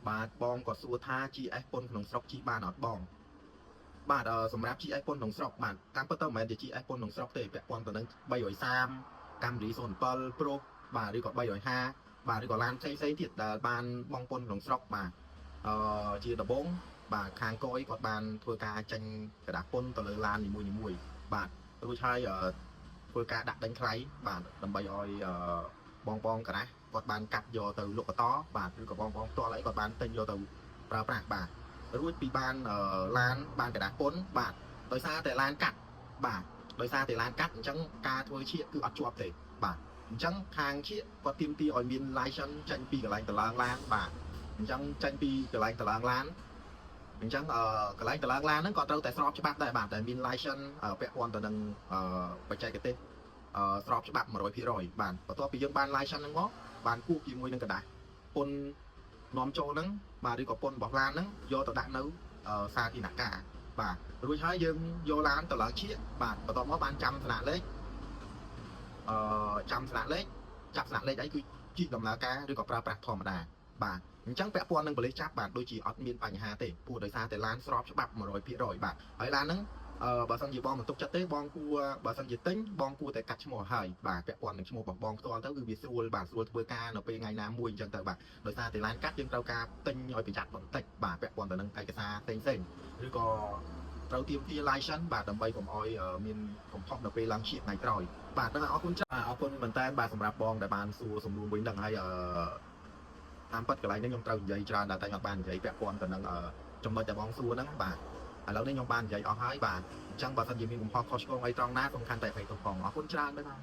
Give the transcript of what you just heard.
បាទបងក៏សួរថា GS ពន្ធក្នុងស្រុកជីបានអត់បងបាទសម្រាប់ GS ពន្ធក្នុងស្រុកបាទតាមពិតទៅមិនមែនជា GS ពន្ធក្នុងស្រុកទេពាក់ព័ន្ធទៅនឹង330កាំរី07 Pro បាទឬក៏350បាទឬក៏ឡានផ្សេងទៀតដែលបានបងពន្ធក្នុងស្រុកបាទជាដំបងបាទខាងកយគាត់បានធ្វើការចេញกระดาษពន្ធទៅលើឡាននីមួយៗបាទរួចហើយធ្វើការដាក់ដេញថ្លៃបាទដើម្បីឲ្យបងកណាស់គាត់បានកាត់យកទៅលក់បន្តបាទឬក៏បងផ្ទាល់អីគាត់បានទិញយកទៅប្រើប្រាស់បាទរួចពីបានឡានបានកដាស់ពុនបាទដោយសារតែឡានកាត់បាទដោយសារតែឡានកាត់អញ្ចឹងការធ្វើឈៀកគឺអត់ជាប់ទេបាទអញ្ចឹងខាងឈៀកគាត់ទាមទារឲ្យមាន license ចេញពីកន្លែងតឡើងឡានបាទអញ្ចឹងចេញពីកន្លែងតឡើងឡានអញ្ចឹងកន្លែងតឡើងឡានហ្នឹងក៏ត្រូវតែស្របច្បាប់ដែរបាទតែមាន license ពាក់ព័ន្ធទៅនឹងបច្ចេកទេសស្របច្បាប់ 100% បាទបន្ទាប់ពីយើងបាន license ហ្នឹងមកបានគូសជាមួយនឹងกระดาษពុននាំចូលហ្នឹងបាទឬក៏ពុនរបស់ឡានហ្នឹងយកទៅដាក់នៅសាធារណការបាទរួចហើយយើងយកឡានទៅឡើងឈៀកបាទបន្ទាប់មកបានចាំស្លាកលេខចាំស្លាកលេខចាប់ស្លាកលេខអីគឺជីកដំណើរការឬក៏ប្រើប្រាស់ធម្មតាបាទអញ្ចឹងពាក់ព័ន្ធនឹងប៉ូលីសចាប់បាទដូចជាអត់មានបញ្ហាទេព្រោះដោយសារតែឡានស្របច្បាប់ 100% បាទហើយឡានហ្នឹងបើសិនជាបងមិនទុកចិត្តទេបងគួរបើសិនជាទិញបងគួរតែកាត់ឈ្មោះឲ្យបាទពាក់ព័ន្ធនឹងឈ្មោះរបស់បងផ្ទាល់ទៅគឺវាស្រួលបាទស្រួលធ្វើការនៅពេលថ្ងៃណាមួយអញ្ចឹងទៅបាទដោយសារតែឡានកាត់យើងត្រូវការទិញឲ្យប្រយ័ត្នបន្តិចបាទពាក់ព័ន្ធទៅនឹងឯកសារផ្សេងឬក៏ត្រូវទាមទារ license បាទដើម្បីកុំឲ្យមានកំហុសនៅពេលឡើងឈៀកថ្ងៃក្រោយបាទអរគុណច្រើនអរគុណមែនតើបាទសម្រាប់បងដែលបានសួរសំណួរវិញហ្នឹងហើយតាមពិតកន្លែងនេះខ្ញុំត្រូវនិយាយច្រើនតែខ្ញុំអត់បាននិយាយពាក់ព័ន្ធទៅនឹងចំណុចដែលបងសួរហ្នឹងបាទឥឡូវនេះខ្ញុំបាននិយាយអស់ហើយបាទអញ្ចឹងបើសិនជាមានកំហុសខុសឆ្គងអីត្រង់ណាសំខាន់តែអភ័យទោសផងអរគុណច្រើនបាទ